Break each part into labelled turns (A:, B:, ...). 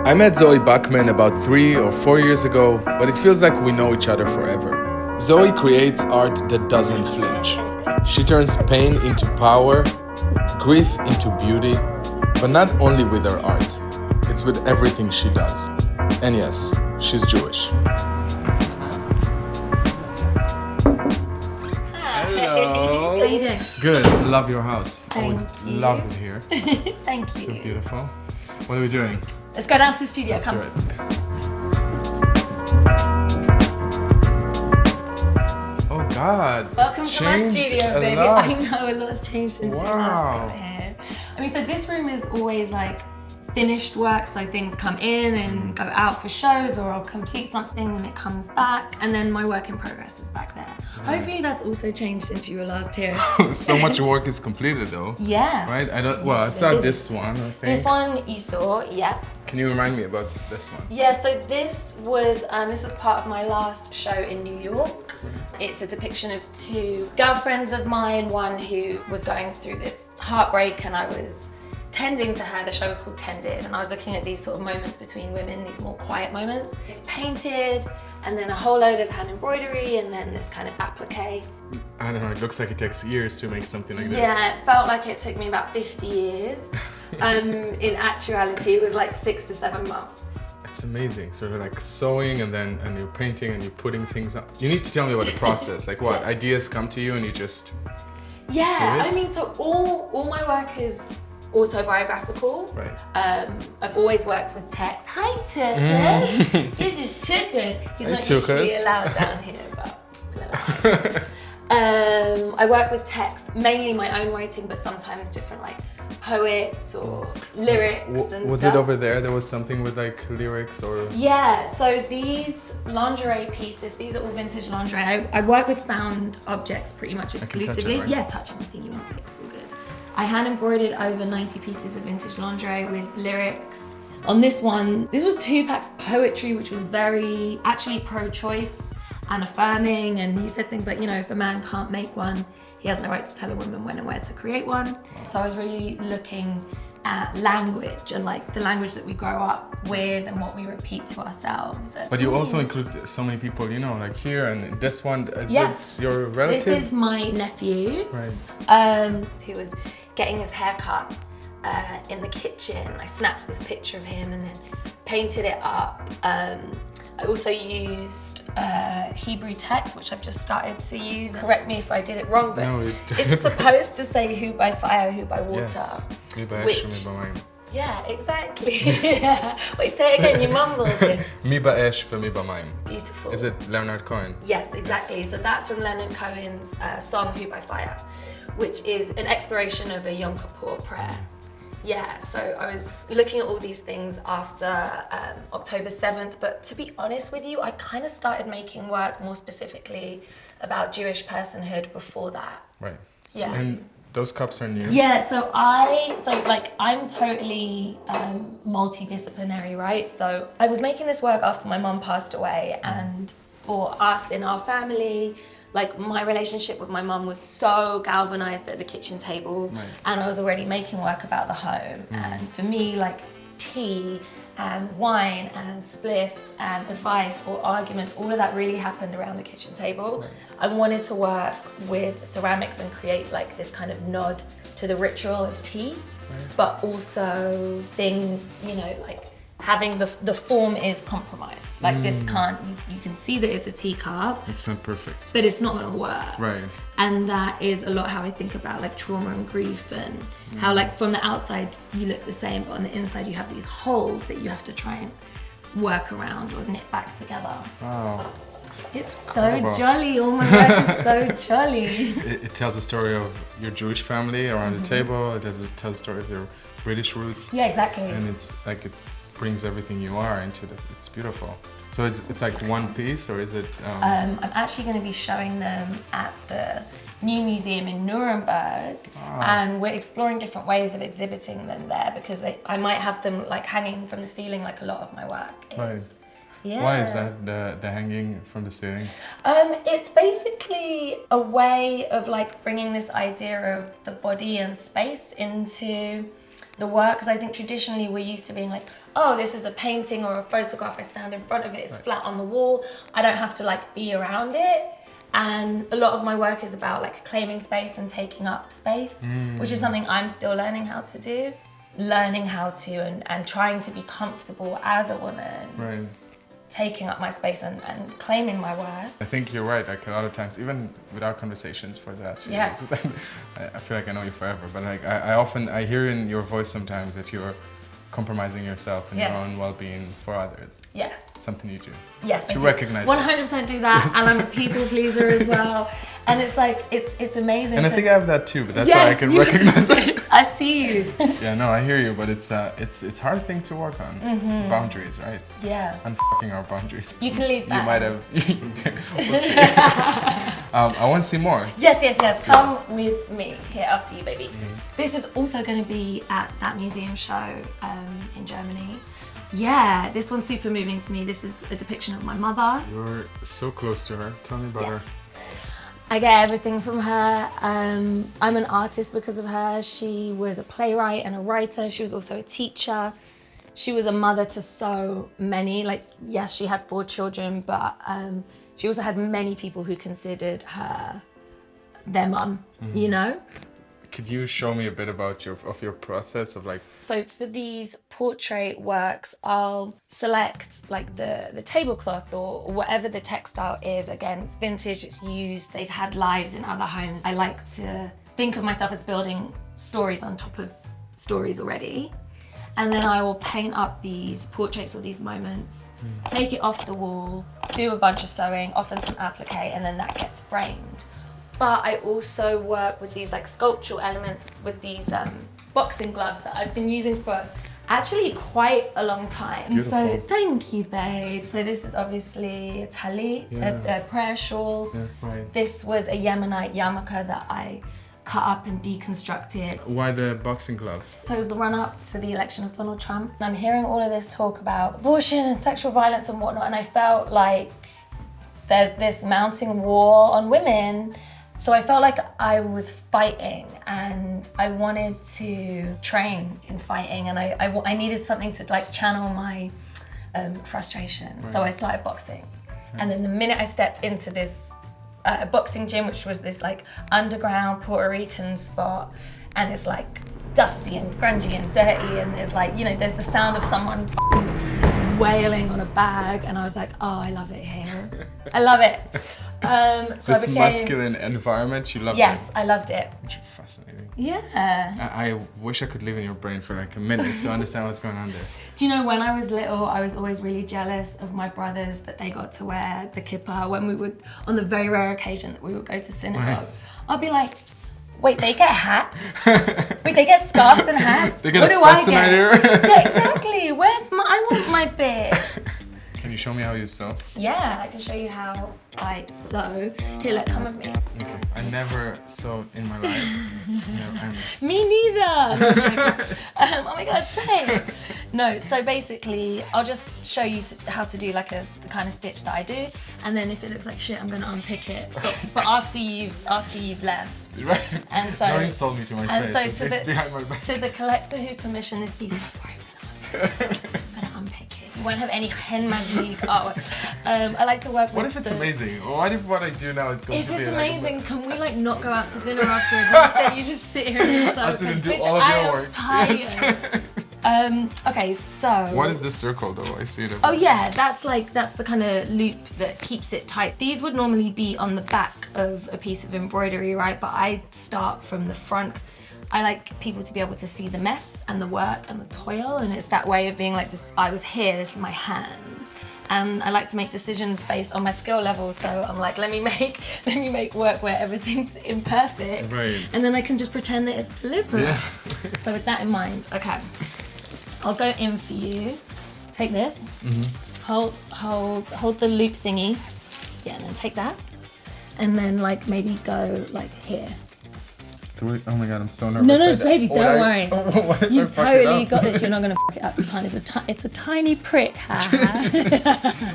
A: I met Zoe Buckman about 3 or 4 years ago, but it feels like we know each other forever. Zoe creates art that doesn't flinch. She turns pain into power, grief into beauty, but not only with her art, it's with everything she does. And yes, she's Jewish. Hello.
B: How are you doing?
A: Good. Love your house.
B: Thank
A: Always
B: you.
A: loved it here.
B: Thank you.
A: So beautiful. What are we doing?
B: Let's go down to the studio.
A: Let's
B: Come.
A: do it. Oh God.
B: Welcome to my
A: Changed
B: studio,
A: a
B: baby.
A: lot.
B: I know a lot's changed since you last got here. I mean, so this room is always like finished work, so things come in and go out for shows, or I'll complete something and it comes back, and then my work in progress is back there. Hopefully that's also changed since you were last here.
A: So much work is completed though.
B: Yeah.
A: Right? I saw this one, I think.
B: This one you saw, yeah.
A: Can you remind me about this one?
B: Yeah, so this was part of my last show in New York. It's a depiction of two girlfriends of mine, one who was going through this heartbreak and I was tending to her. The show was called Tended, and I was looking at these sort of moments between women, these more quiet moments. It's painted, and then a whole load of hand embroidery, and then this kind of applique.
A: I don't know, it looks like it takes years to make something like this.
B: Yeah, it felt like it took me about 50 years. In actuality, it was like 6 to 7 months.
A: It's amazing. So you're like sewing and you're painting and you're putting things up. You need to tell me about the process. Like what, ideas come to you and you just do it?
B: I mean, so all my work is autobiographical.
A: Right.
B: I've always worked with text. Hi, Tucker. This is Tucker. He's not usually allowed down here, but I work with text, mainly my own writing, but sometimes different like poets or lyrics and stuff.
A: Was it over there? There was something with like lyrics or?
B: Yeah, so these lingerie pieces, these are all vintage lingerie. I work with found objects pretty much exclusively.
A: Touch it, right?
B: Yeah, touch anything you want, it's all good. I hand embroidered over 90 pieces of vintage lingerie with lyrics. On this one, this was Tupac's poetry, which was very actually pro-choice and affirming, and he said things like, you know, if a man can't make one, he has no right to tell a woman when and where to create one. So I was really looking at language and like the language that we grow up with and what we repeat to ourselves.
A: But you also include so many people, you know, like here and this one, is it your relative?
B: This is my nephew,
A: right.
B: Who was getting his hair cut in the kitchen. I snapped this picture of him and then painted it up. I also used Hebrew text, which I've just started to use. Correct me if I did it wrong, but it's supposed to say who by fire, who by water.
A: Yes, mi ba'esh, mi ba'mayim.
B: Yeah, exactly. Yeah. Wait, say it again, you mumbled it.
A: Mi ba'esh, mi ba'mayim.
B: Beautiful.
A: Is it Leonard Cohen?
B: Yes, exactly.
A: Yes.
B: So that's from Leonard Cohen's song, Who by Fire, which is an exploration of a Yom Kippur prayer. Yeah, so I was looking at all these things after October 7th, but to be honest with you, I kind of started making work more specifically about Jewish personhood before that.
A: Right.
B: Yeah.
A: And those cups are new?
B: Yeah, so I'm totally multidisciplinary, right? So I was making this work after my mum passed away, and for us in our family, like my relationship with my mum was so galvanized at the kitchen table, and I was already making work about the home. And for me, like tea and wine and spliffs and advice or arguments, all of that really happened around the kitchen table. I wanted to work with ceramics and create like this kind of nod to the ritual of tea, but also things, you know, like having the form is compromised. Like this can't, you can see that it's a teacup.
A: It's not perfect.
B: But it's not gonna work.
A: Right.
B: And that is a lot how I think about like trauma and grief, and how like from the outside you look the same, but on the inside you have these holes that you have to try and work around or knit back together.
A: Wow.
B: It's so jolly, all my work is so jolly.
A: It tells a story of your Jewish family around the table. It tells a story of your British roots.
B: Yeah, exactly.
A: And it's like, it brings everything you are into it. It's beautiful. So it's like one piece, or is it?
B: I'm actually going to be showing them at the new museum in Nuremberg, and we're exploring different ways of exhibiting them there, because I might have them like hanging from the ceiling like a lot of my work is.
A: Right.
B: Yeah.
A: Why is that, the hanging from the ceiling?
B: It's basically a way of like bringing this idea of the body and space into the work, because I think traditionally we're used to being like, oh, this is a painting or a photograph, I stand in front of it, it's flat on the wall, I don't have to like be around it. And a lot of my work is about like claiming space and taking up space, which is something I'm still learning how to do. Learning how to and trying to be comfortable as a woman.
A: Right.
B: Taking up my space and claiming my worth.
A: I think you're right, like a lot of times, even with our conversations for the last few years, I feel like I know you forever, but like I hear in your voice sometimes that you're compromising yourself and your own well-being for others.
B: Yes.
A: Something you do.
B: Yes,
A: to
B: I do.
A: recognize
B: 100% do that,
A: yes.
B: and I'm a people pleaser as well. And it's like, it's amazing.
A: And I think I have that too, but that's why I can recognize it.
B: I see you.
A: Yeah, no, I hear you, but it's a hard thing to work on. Boundaries, right?
B: Yeah.
A: Unfucking our boundaries.
B: You can leave that.
A: You might have. We'll see. I want to see more.
B: Yes. Come with me here after you, baby. This is also going to be at that museum show in Germany. Yeah, this one's super moving to me. This is a depiction of my mother.
A: You're so close to her. Tell me about her.
B: I get everything from her. I'm an artist because of her. She was a playwright and a writer. She was also a teacher. She was a mother to so many. Like, yes, she had 4 children, but she also had many people who considered her their mum, you know?
A: Could you show me a bit about your process of like?
B: So for these portrait works, I'll select like the tablecloth or whatever the textile is. Again, it's vintage, it's used, they've had lives in other homes. I like to think of myself as building stories on top of stories already. And then I will paint up these portraits or these moments, take it off the wall, do a bunch of sewing, often some applique, and then that gets framed. But I also work with these like sculptural elements with these boxing gloves that I've been using for actually quite a long time.
A: Beautiful.
B: So thank you, babe. So this is obviously a tali, a prayer shawl.
A: Yeah, right.
B: This was a Yemenite yarmulke that I cut up and deconstructed.
A: Why the boxing gloves?
B: So it was the run-up to the election of Donald Trump. And I'm hearing all of this talk about abortion and sexual violence and whatnot, and I felt like there's this mounting war on women. So I felt like I was fighting and I wanted to train in fighting, and I needed something to like channel my frustration. Right. So I started boxing. And then the minute I stepped into this boxing gym, which was this like underground Puerto Rican spot, and it's like dusty and grungy and dirty, and there's like, you know, there's the sound of someone wailing on a bag, and I was like, oh, I love it here. I love it. So
A: this masculine environment, you loved it?
B: Yes, I loved it.
A: Which is fascinating.
B: Yeah.
A: I wish I could live in your brain for like a minute to understand what's going on there.
B: Do you know, when I was little, I was always really jealous of my brothers that they got to wear the kippah when we would, on the very rare occasion that we would go to synagogue.
A: Right.
B: I'd be like, wait, they get hats? Wait, they get scarves and hats?
A: They get
B: what
A: a
B: do I
A: fascinator?
B: Yeah, exactly. Where's my, I want my bits.
A: Can you show me how you sew?
B: Yeah, I can show you how I sew. Here, look, come with me.
A: Okay. I never sewed in my life.
B: Me neither. Oh my God, same. No, so basically, I'll just show you how to do like the kind of stitch that I do, and then if it looks like shit, I'm gonna unpick it. But after you've left.
A: Right.
B: And so.
A: Don't insult me to my face.
B: And so
A: behind my back.
B: to the collector who commissioned this piece, I'm gonna unpick it. You won't have any Hen Mazzig artwork. I like to work with.
A: What if it's amazing? What if what I do now is going to be?
B: If it's
A: like
B: amazing, can we like not go out to dinner afterwards? Instead, you just sit here and sew.
A: I sit and do
B: Bitch,
A: all of
B: I
A: your
B: am
A: work.
B: tired.
A: Yes.
B: Okay, so.
A: What is this circle though? I see it.
B: Oh yeah, that's the kind of loop that keeps it tight. These would normally be on the back of a piece of embroidery, right? But I start from the front. I like people to be able to see the mess and the work and the toil, and it's that way of being like, this, I was here, this is my hand. And I like to make decisions based on my skill level, so I'm like, let me make work where everything's imperfect.
A: Right.
B: And then I can just pretend that it's deliberate.
A: Yeah.
B: So with that in mind, okay. I'll go in for you. Take this. Hold the loop thingy. Yeah, and then take that. And then like maybe go like here.
A: Oh my God, I'm so nervous.
B: No, baby, don't worry.
A: What if
B: You
A: I fuck
B: totally
A: it up?
B: got this. You're not gonna fuck it up. You can't. It's a tiny prick.
A: I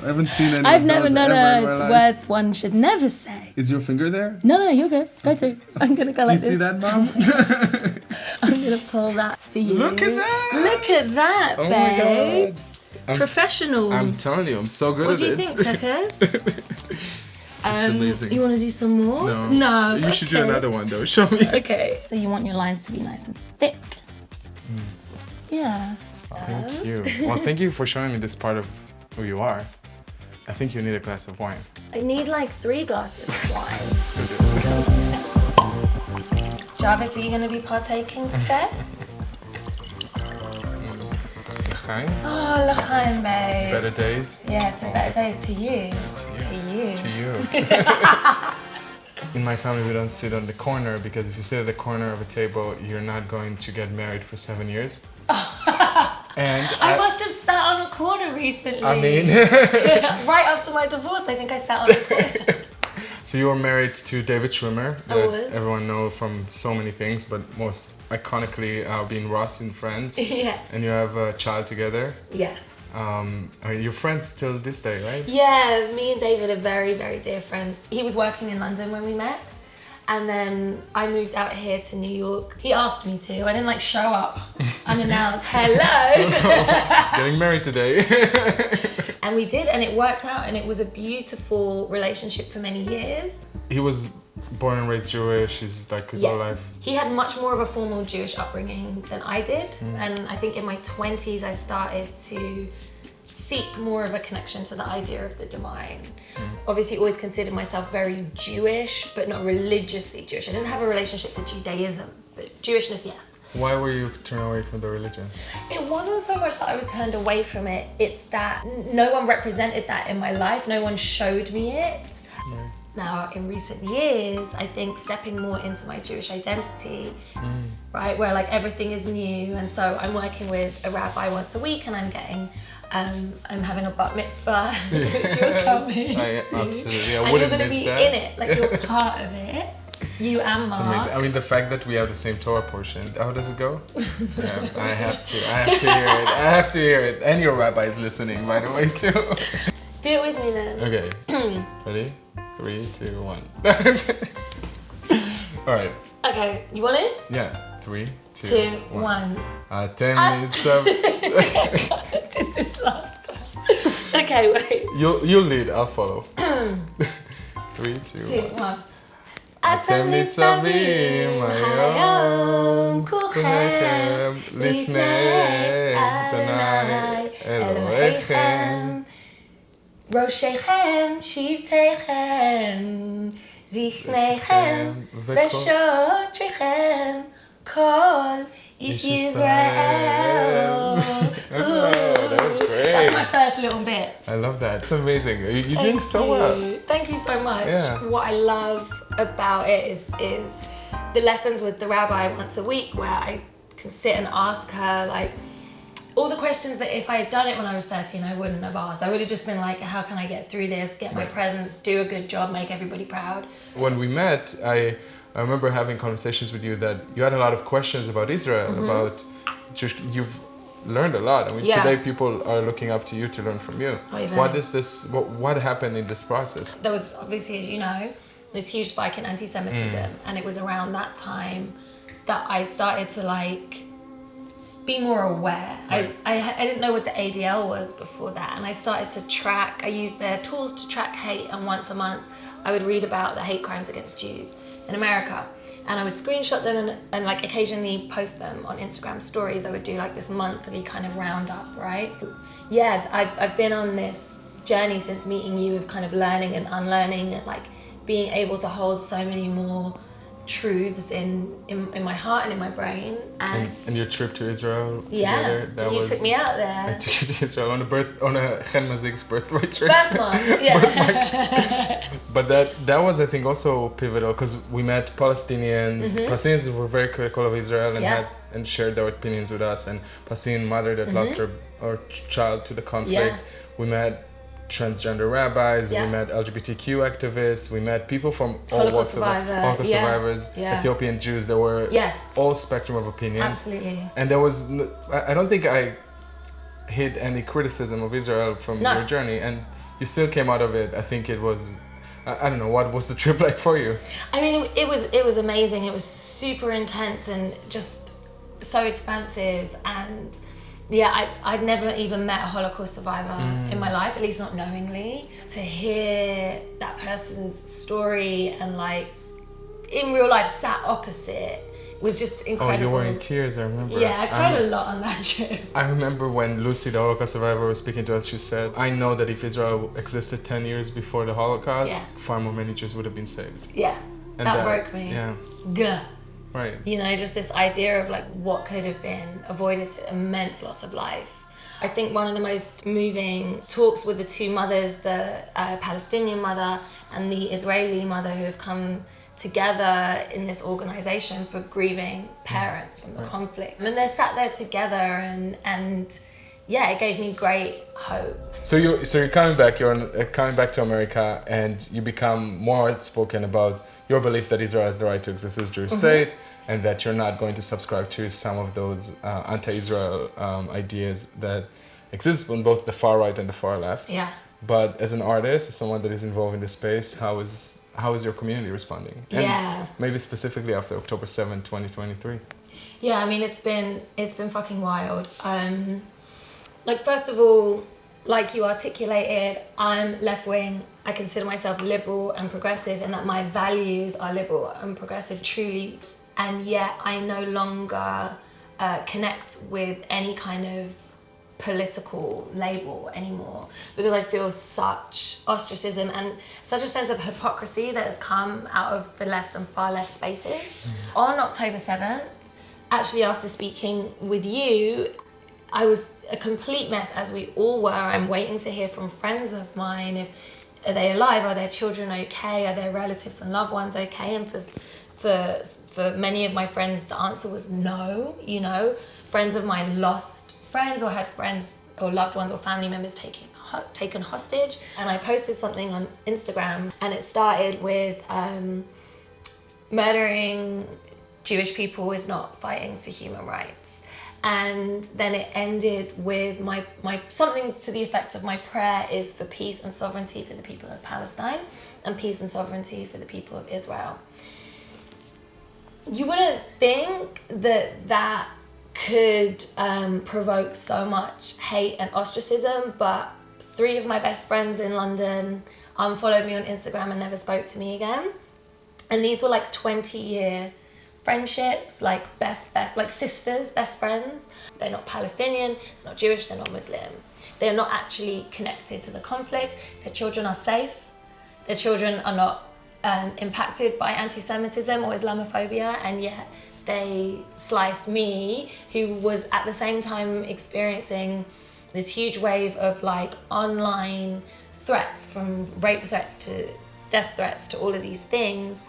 A: haven't seen any
B: I've
A: of
B: never
A: those
B: known
A: ever in my life.
B: words one should never say.
A: Is your finger there?
B: No, you're good. Go through. I'm gonna go
A: Do
B: like
A: you see
B: this.
A: that, Mom?
B: I'm gonna pull that for you.
A: Look at that!
B: Look at that,
A: Oh
B: babes.
A: my God.
B: Professionals.
A: I'm telling you, I'm so good
B: What
A: at
B: do you
A: it.
B: think, Tuckers?
A: It's amazing.
B: You want to do some more?
A: No. You should do another one though. Show me.
B: Okay. So you want your lines to be nice and thick. Yeah.
A: Thank you. Well, thank you for showing me this part of who you are. I think you need a glass of wine.
B: I need like 3 glasses of wine.
A: Let's go do it.
B: Jarvis, are you going to be partaking today?
A: L'chaim.
B: Oh, l'chaim, babes.
A: Better days.
B: Yeah, to better days to you.
A: To you. In my family, we don't sit on the corner because if you sit at the corner of a table, you're not going to get married for 7 years. And
B: I must have sat on a corner recently.
A: I mean,
B: right after my divorce, I think I sat on a corner.
A: so you were married to David Schwimmer,
B: I
A: that
B: was.
A: everyone knows from so many things, but most iconically being Ross in Friends.
B: Yeah.
A: And you have a child together.
B: Yes.
A: I mean, you're friends till this day, right?
B: Yeah, me and David are very, very dear friends. He was working in London when we met. And then I moved out here to New York. He asked me to. I didn't like show up unannounced. Hello.
A: Getting married today.
B: And we did, and it worked out, and it was a beautiful relationship for many years.
A: He was born and raised Jewish. He's like his whole life.
B: He had much more of a formal Jewish upbringing than I did. And I think in my 20s, I started to seek more of a connection to the idea of the divine. Obviously, always considered myself very Jewish, but not religiously Jewish. I didn't have a relationship to Judaism, but Jewishness, yes.
A: Why were you turned away from the religion?
B: It wasn't so much that I was turned away from it, it's that no one represented that in my life, no one showed me it.
A: Right.
B: Now, in recent years, I think stepping more into my Jewish identity, right, where like everything is new, and so I'm working with a rabbi once a week, and I'm getting, I'm having a Bat Mitzvah, which you're coming.
A: Absolutely, I
B: And
A: wouldn't
B: you're going to
A: miss
B: be
A: that.
B: in it, like you're part of it. You and
A: It's
B: Mark.
A: amazing. I mean, the fact that we have the same Torah portion. How does it go? Yeah, I have to hear it. And your rabbi is listening, by the way, too.
B: Do it with me then.
A: Okay. Ready? 3, 2, 1. All right.
B: Okay, you want it?
A: Yeah. 3, 2,
B: 2,
A: 1.
B: 1.
A: Ten mitzvah.
B: I did this last time. Okay, wait.
A: You lead. I'll follow. 3, 2,
B: 2,
A: 1.
B: 1.
A: אתם ניצבים היום כולכם לפני אדוני אלוהיכם
B: ראשיכם שבטיכם זקניכם ושותיכם כל איש ישראל.
A: That was great.
B: That's my first little bit.
A: I love that. It's amazing. You're doing so well.
B: Thank you so much.
A: Yeah.
B: What I love about it is the lessons with the rabbi once a week, where I can sit and ask her like all the questions that if I had done it when I was 13, I wouldn't have asked. I would have just been like, how can I get through this, get my presents, do a good job, make everybody proud.
A: When we met, I remember having conversations with you that you had a lot of questions about Israel, about Jewish. You've learned a lot. I mean, today people are looking up to you to learn from you. What is this? What happened in this process?
B: There was obviously, as you know, this huge spike in anti-Semitism, and it was around that time that I started to like be more aware.
A: Right.
B: I didn't know what the ADL was before that, and I started to track. I used their tools to track hate, and once a month I would read about the hate crimes against Jews in America, and I would screenshot them and like occasionally post them on Instagram stories. I would do like this monthly kind of roundup, right? Yeah, I've been on this journey since meeting you of kind of learning and unlearning and like being able to hold so many more truths in my heart and in my brain. And
A: your trip to Israel
B: yeah,
A: together,
B: you took me out there.
A: I took you to Israel on a Hen Mazzig's birthday trip.
B: Birthmark, yeah.
A: But that was, I think, also pivotal because we met Palestinians. Palestinians were very critical of Israel and shared their opinions with us. And Palestinian mother that lost her child to the conflict.
B: Yeah.
A: We met transgender rabbis, we met LGBTQ activists, we met people from all walks of life, Holocaust survivors, Ethiopian Jews. There were all spectrum of opinions.
B: Absolutely.
A: And there was, I don't think I hid any criticism of Israel from your journey, and you still came out of it. I think it was, I don't know, what was the trip like for you?
B: I mean, it was amazing. It was super intense and just so expansive. And yeah, I'd never even met a Holocaust survivor in my life, at least not knowingly. To hear that person's story and like in real life sat opposite was just incredible.
A: Oh, you were in tears, I remember.
B: Yeah, I cried a lot on that trip.
A: I remember when Lucy, the Holocaust survivor, was speaking to us, she said, I know that if Israel existed 10 years before the Holocaust, far more many Jews would have been saved.
B: Yeah,
A: And
B: that broke me.
A: Yeah.
B: Gah.
A: Right.
B: You know, just this idea of like what could have been avoided, immense loss of life. I think one of the most moving talks with the two mothers, the Palestinian mother and the Israeli mother, who have come together in this organization for grieving parents from the conflict. And they're sat there together and yeah, it gave me great hope.
A: So you're coming back, coming back to America, and you become more outspoken about your belief that Israel has the right to exist as a Jewish state, and that you're not going to subscribe to some of those anti-Israel ideas that exist on both the far right and the far left.
B: Yeah.
A: But as an artist, as someone that is involved in the space, how is your community responding? And maybe specifically after October 7, 2023.
B: Yeah, I mean, it's been fucking wild. Like, first of all, like you articulated, I'm left-wing. I consider myself liberal and progressive, and that my values are liberal and progressive truly. And yet I no longer connect with any kind of political label anymore, because I feel such ostracism and such a sense of hypocrisy that has come out of the left and far left spaces. On October 7th, actually after speaking with you, I was a complete mess, as we all were. I'm waiting to hear from friends of mine. Are they alive? Are their children okay? Are their relatives and loved ones okay? And for many of my friends, the answer was no. You know, friends of mine lost friends or had friends or loved ones or family members taken hostage. And I posted something on Instagram, and it started with murdering Jewish people is not fighting for human rights. And then it ended with my something to the effect of my prayer is for peace and sovereignty for the people of Palestine and peace and sovereignty for the people of Israel. You wouldn't think that could provoke so much hate and ostracism, but 3 of my best friends in London unfollowed me on Instagram and never spoke to me again. And these were like 20-year friendships, like like sisters, best friends. They're not Palestinian, they're not Jewish, they're not Muslim. They're not actually connected to the conflict. Their children are safe. Their children are not impacted by anti-Semitism or Islamophobia, and yet they sliced me, who was at the same time experiencing this huge wave of like online threats, from rape threats to death threats to all of these things.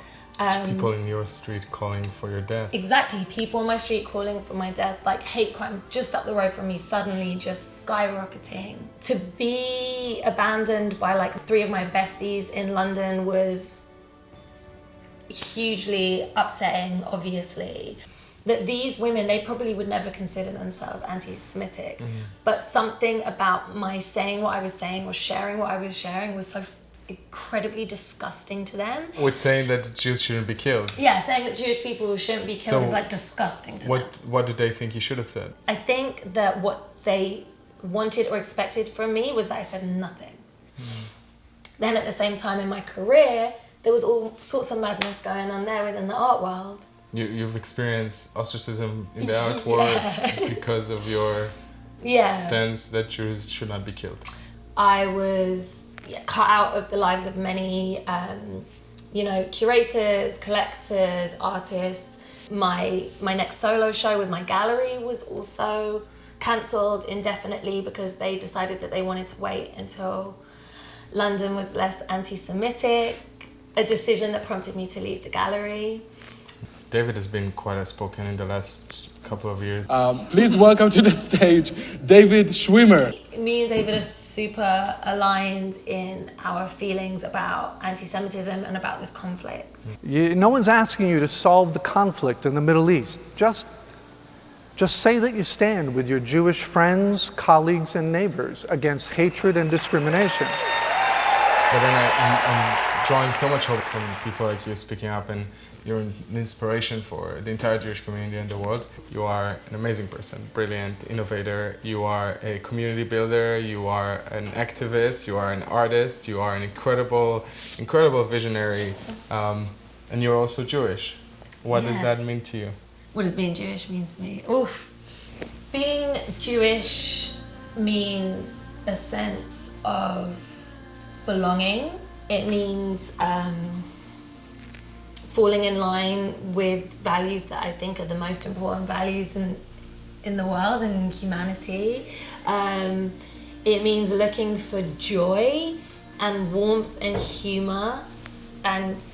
A: People in your street calling for your death.
B: Exactly, people on my street calling for my death, like hate crimes just up the road from me suddenly just skyrocketing. To be abandoned by like 3 of my besties in London was hugely upsetting, obviously. That these women, they probably would never consider themselves anti-Semitic, but something about my saying what I was saying or sharing what I was sharing was so incredibly disgusting to them.
A: With saying that Jews shouldn't be killed.
B: Yeah, saying that Jewish people shouldn't be killed is like disgusting to them.
A: What do they think you should have said?
B: I think that what they wanted or expected from me was that I said nothing. Then at the same time in my career, there was all sorts of madness going on there within the art world.
A: You've experienced ostracism in the art world because of your stance that Jews should not be killed.
B: I was cut out of the lives of many, curators, collectors, artists. My next solo show with my gallery was also cancelled indefinitely because they decided that they wanted to wait until London was less anti-Semitic, a decision that prompted me to leave the gallery.
A: David has been quite outspoken in the last couple of years.
C: Please welcome to the stage, David Schwimmer.
B: Me and David are super aligned in our feelings about anti-Semitism and about this conflict.
D: No one's asking you to solve the conflict in the Middle East. Just say that you stand with your Jewish friends, colleagues, and neighbors against hatred and discrimination.
A: But then I'm drawing so much hope from people like you speaking up, and you're an inspiration for the entire Jewish community in the world. You are an amazing person, brilliant, innovator. You are a community builder. You are an activist. You are an artist. You are an incredible visionary. And you're also Jewish. What does that mean to you?
B: What does being Jewish mean to me? Oof. Being Jewish means a sense of belonging. It means falling in line with values that I think are the most important values in the world and in humanity. It means looking for joy and warmth and humor and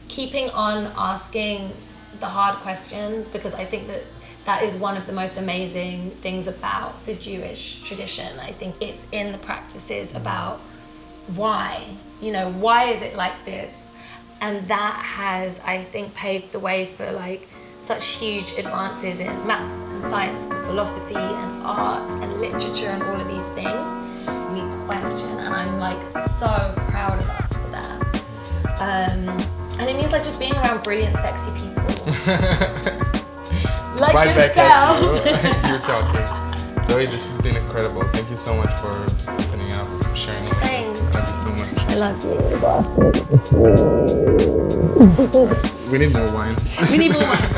B: keeping on asking the hard questions, because I think that is one of the most amazing things about the Jewish tradition. I think it's in the practices about why, why is it like this? And that has, I think, paved the way for like such huge advances in maths and science and philosophy and art and literature and all of these things. We question, and I'm like so proud of us for that. And it means like just being around brilliant, sexy people. Like
A: right
B: yourself.
A: back at you. You're talking. Zoe, this has been incredible. Thank you so much for opening up, sharing all this. I love you so much.
B: I love you.
A: We need more wine.
B: We need more wine.